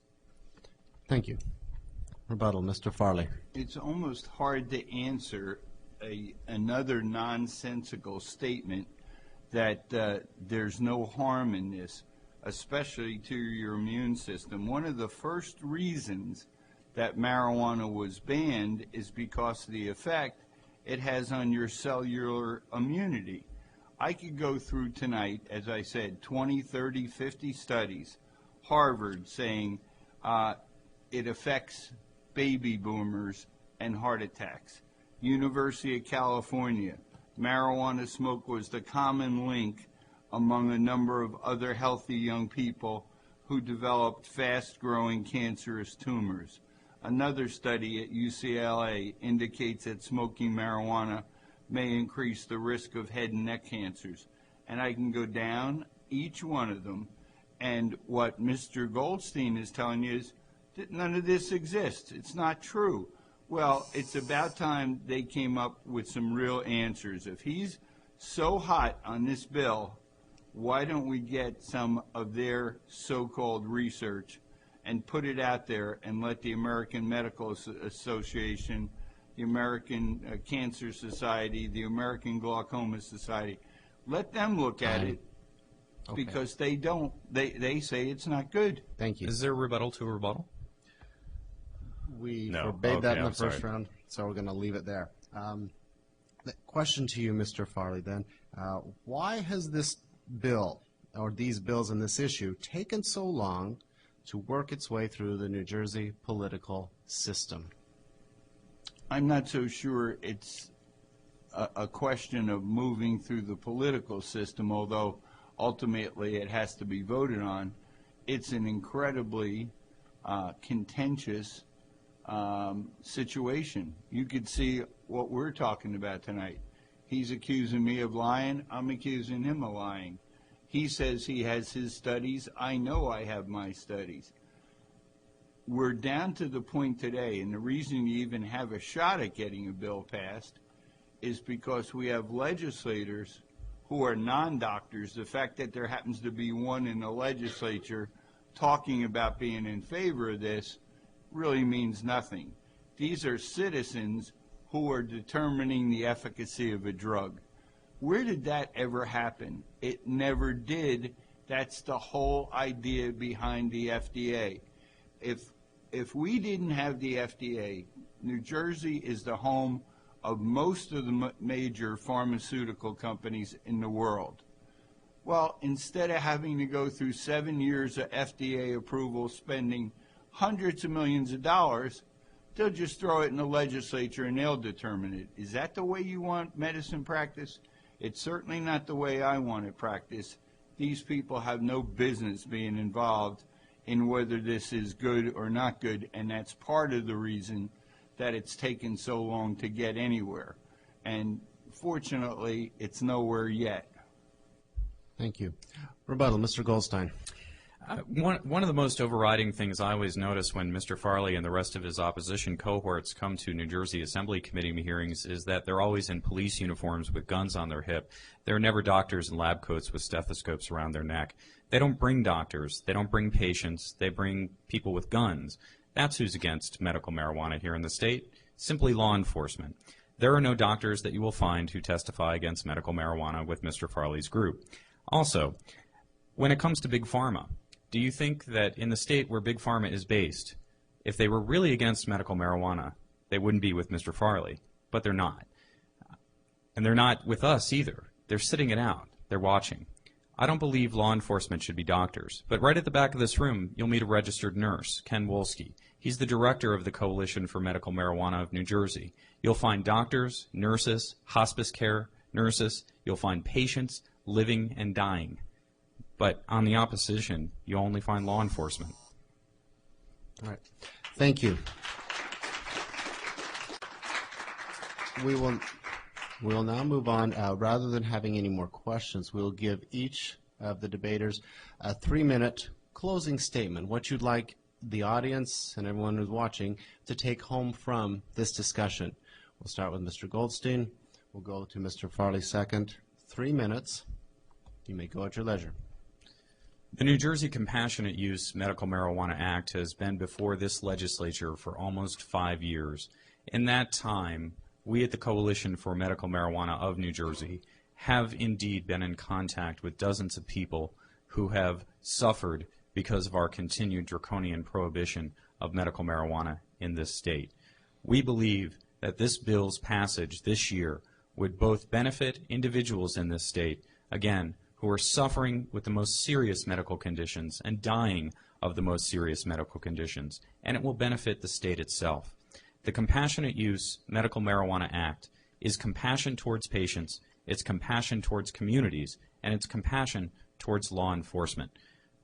Thank you. Rebuttal, Mr. Farley. It's almost hard to answer another nonsensical statement that there's no harm in this, especially to your immune system. One of the first reasons that marijuana was banned is because of the effect it has on your cellular immunity. I could go through tonight, as I said, 20, 30, 50 studies. Harvard saying it affects baby boomers and heart attacks. University of California, marijuana smoke was the common link among a number of other healthy young people who developed fast-growing cancerous tumors. Another study at UCLA indicates that smoking marijuana may increase the risk of head and neck cancers. And I can go down each one of them, and what Mr. Goldstein is telling you is that none of this exists. It's not true. Well, it's about time they came up with some real answers. If he's so hot on this bill, why don't we get some of their so-called research and put it out there and let the American Medical Association, the American Cancer Society, the American Glaucoma Society, let them look at it, because they don't. They say it's not good. Thank you. Is there a rebuttal to a rebuttal? We No. forbade that in the I'm first sorry. round, so we're going to leave it there. The question to you, Mr. Farley, then. Why has this bill, or these bills in this issue, taken so long to work its way through the New Jersey political system? I'm not so sure it's a question of moving through the political system, although ultimately it has to be voted on. It's an incredibly contentious situation. You could see what we're talking about tonight. He's accusing me of lying. I'm accusing him of lying. He says he has his studies. I know I have my studies. We're down to the point today, and the reason you even have a shot at getting a bill passed is because we have legislators who are non-doctors. The fact that there happens to be one in the legislature talking about being in favor of this really means nothing. These are citizens who are determining the efficacy of a drug. Where did that ever happen? It never did. That's the whole idea behind the FDA. If we didn't have the FDA, New Jersey is the home of most of the major pharmaceutical companies in the world. Well, instead of having to go through 7 years of FDA approval, spending hundreds of millions of dollars, they'll just throw it in the legislature and they'll determine it. Is that the way you want medicine practice? It's certainly not the way I want it practiced. These people have no business being involved in whether this is good or not good, and that's part of the reason that it's taken so long to get anywhere. And fortunately, it's nowhere yet. Thank you. Rebuttal, Mr. Goldstein. One of the most overriding things I always notice when Mr. Farley and the rest of his opposition cohorts come to New Jersey Assembly Committee hearings is that they're always in police uniforms with guns on their hip. They're never doctors in lab coats with stethoscopes around their neck. They don't bring doctors. They don't bring patients. They bring people with guns. That's who's against medical marijuana here in the state, simply law enforcement. There are no doctors that you will find who testify against medical marijuana with Mr. Farley's group. Also, when it comes to Big Pharma, do you think that in the state where Big Pharma is based, if they were really against medical marijuana, they wouldn't be with Mr. Farley? But they're not. And they're not with us either. They're sitting it out. They're watching. I don't believe law enforcement should be doctors, but right at the back of this room, you'll meet a registered nurse, Ken Wolski. He's the director of the Coalition for Medical Marijuana of New Jersey. You'll find doctors, nurses, hospice care nurses. You'll find patients living and dying. But on the opposition, you only find law enforcement. All right. Thank you. We will now move on. Rather than having any more questions, we'll give each of the debaters a 3-minute closing statement, what you'd like the audience and everyone who's watching to take home from this discussion. We'll start with Mr. Goldstein. We'll go to Mr. Farley second. 3 minutes. You may go at your leisure. The New Jersey Compassionate Use Medical Marijuana Act has been before this legislature for almost 5 years. In that time, we at the Coalition for Medical Marijuana of New Jersey have indeed been in contact with dozens of people who have suffered because of our continued draconian prohibition of medical marijuana in this state. We believe that this bill's passage this year would both benefit individuals in this state, again, who are suffering with the most serious medical conditions and dying of the most serious medical conditions, and it will benefit the state itself. The Compassionate Use Medical Marijuana Act is compassion towards patients, it's compassion towards communities, and it's compassion towards law enforcement.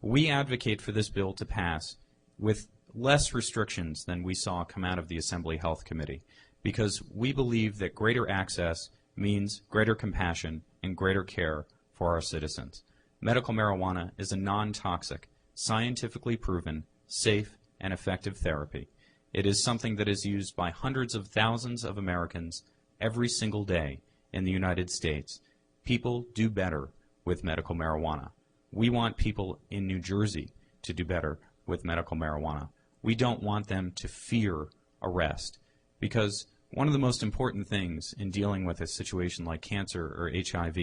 We advocate for this bill to pass with less restrictions than we saw come out of the Assembly Health Committee, because we believe that greater access means greater compassion and greater care for our citizens. Medical marijuana is a non-toxic, scientifically proven, safe, and effective therapy. It is something that is used by hundreds of thousands of Americans every single day in the United States. People do better with medical marijuana. We want people in New Jersey to do better with medical marijuana. We don't want them to fear arrest, because one of the most important things in dealing with a situation like cancer or HIV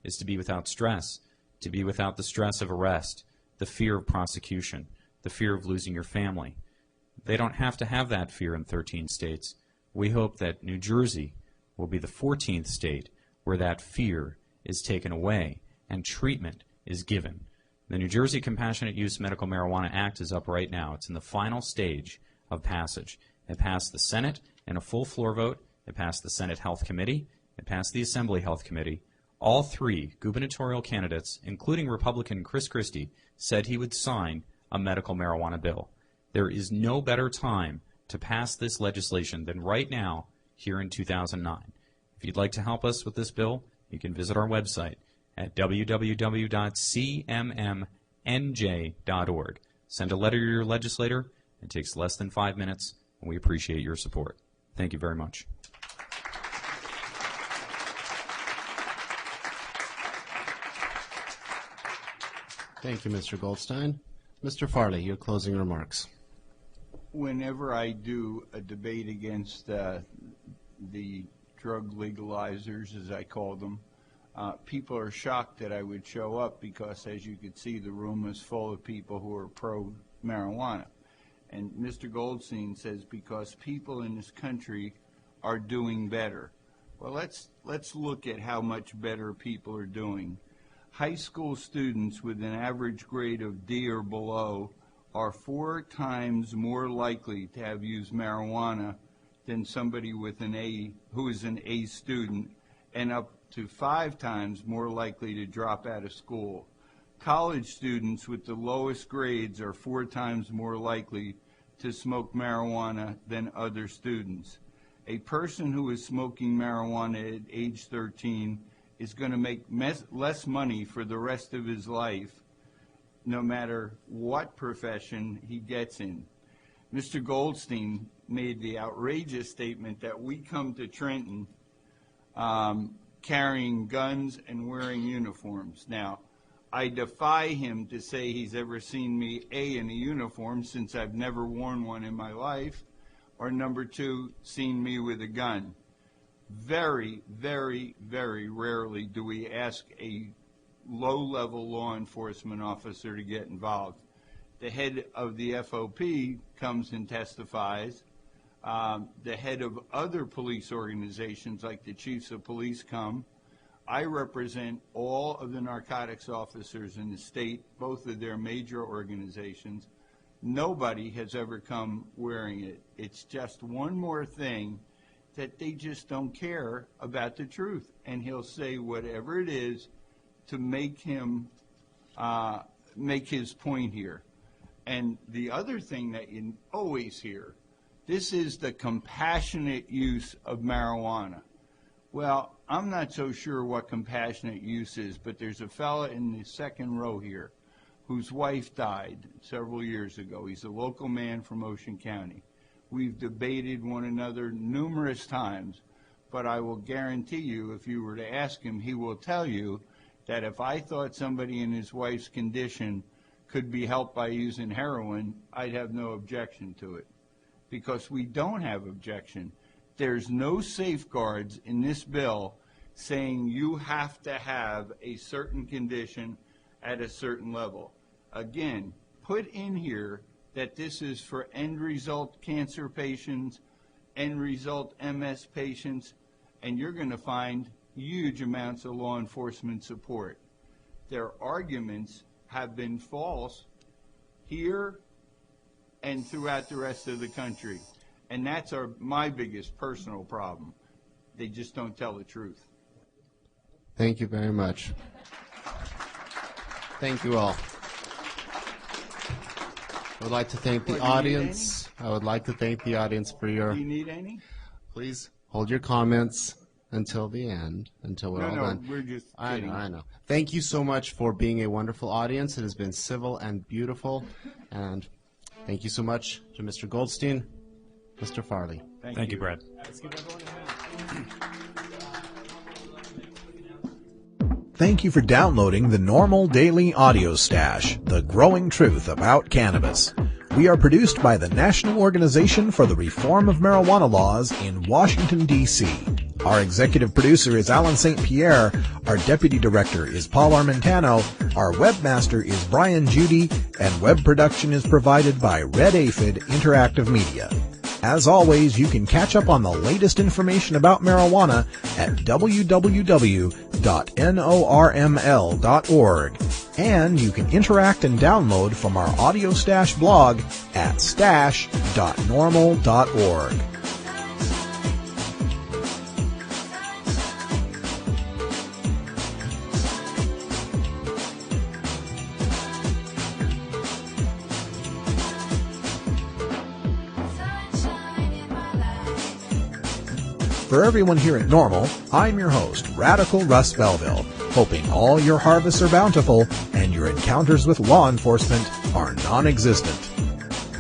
is to be without stress, to be without the stress of arrest, the fear of prosecution, the fear of losing your family. They don't have to have that fear in 13 states. We hope that New Jersey will be the 14th state where that fear is taken away and treatment is given. The New Jersey Compassionate Use Medical Marijuana Act is up right now. It's in the final stage of passage. It passed the Senate in a full floor vote. It passed the Senate Health Committee. It passed the Assembly Health Committee. All three gubernatorial candidates, including Republican Chris Christie, said he would sign a medical marijuana bill. There is no better time to pass this legislation than right now here in 2009. If you'd like to help us with this bill, you can visit our website at www.cmmnj.org. Send a letter to your legislator. It takes less than 5 minutes, and we appreciate your support. Thank you very much. Thank you, Mr. Goldstein. Mr. Farley, your closing remarks. Whenever I do a debate against the drug legalizers, as I call them, people are shocked that I would show up because, as you can see, the room is full of people who are pro-marijuana. And Mr. Goldstein says because people in this country are doing better. Well, let's look at how much better people are doing. High school students with an average grade of D or below are 4 times more likely to have used marijuana than somebody with an A, who is an A student, and up to 5 times more likely to drop out of school. College students with the lowest grades are 4 times more likely to smoke marijuana than other students. A person who is smoking marijuana at age 13 is going to make less money for the rest of his life, no matter what profession he gets in. Mr. Goldstein made the outrageous statement that we come to Trenton carrying guns and wearing uniforms. Now, I defy him to say he's ever seen me, A, in a uniform, since I've never worn one in my life, or number 2, seen me with a gun. Very, very, very rarely do we ask a low-level law enforcement officer to get involved. The head of the FOP comes and testifies. The head of other police organizations, like the chiefs of police, come. I represent all of the narcotics officers in the state, both of their major organizations. Nobody has ever come wearing it. It's just one more thing that they just don't care about the truth. And he'll say whatever it is to make him make his point here. And the other thing that you always hear, this is the compassionate use of marijuana. Well, I'm not so sure what compassionate use is, but there's a fella in the second row here whose wife died several years ago. He's a local man from Ocean County. We've debated one another numerous times, but I will guarantee you, if you were to ask him, he will tell you that if I thought somebody in his wife's condition could be helped by using heroin, I'd have no objection to it, because we don't have objection. There's no safeguards in this bill saying you have to have a certain condition at a certain level. Again, put in here that this is for end result cancer patients, end result MS patients, and you're going to find huge amounts of law enforcement support. Their arguments have been false here and throughout the rest of the country. And that's my biggest personal problem. They just don't tell the truth. Thank you very much. Thank you all. I would like to thank the audience. I would like to thank the audience for your... Do you need any? Please hold your comments until the end, until we're all done. No, we're just kidding. I know. Thank you so much for being a wonderful audience. It has been civil and beautiful. And thank you so much to Mr. Goldstein, Mr. Farley. Thank you, Brad. Thank you for downloading the NORML Daily Audio Stash, the growing truth about cannabis. We are produced by the National Organization for the Reform of Marijuana Laws in Washington, D.C. Our executive producer is Alan St. Pierre. Our deputy director is Paul Armentano. Our webmaster is Brian Judy. And web production is provided by Red Aphid Interactive Media. As always, you can catch up on the latest information about marijuana at www.norml.org. And you can interact and download from our Audio Stash blog at stash.norml.org. For everyone here at NORML, I'm your host, Radical Russ Belville, hoping all your harvests are bountiful and your encounters with law enforcement are non-existent.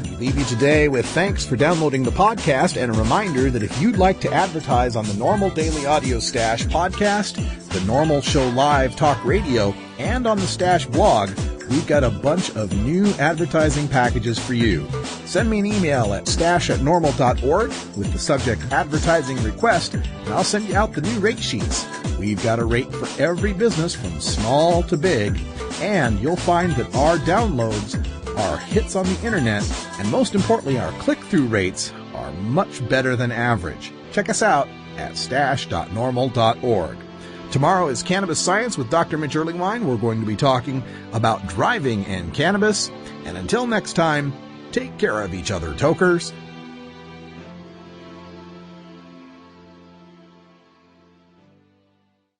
We leave you today with thanks for downloading the podcast and a reminder that if you'd like to advertise on the NORML Daily Audio Stash podcast, the NORML Show Live Talk Radio, and on the Stash blog, we've got a bunch of new advertising packages for you. Send me an email at stash@norml.org with the subject advertising request, and I'll send you out the new rate sheets. We've got a rate for every business from small to big, and you'll find that our downloads are hits on the internet, and most importantly, our click-through rates are much better than average. Check us out at stash.norml.org. Tomorrow is Cannabis Science with Dr. Mitch Erlingwine. We're going to be talking about driving and cannabis. And until next time, take care of each other, tokers.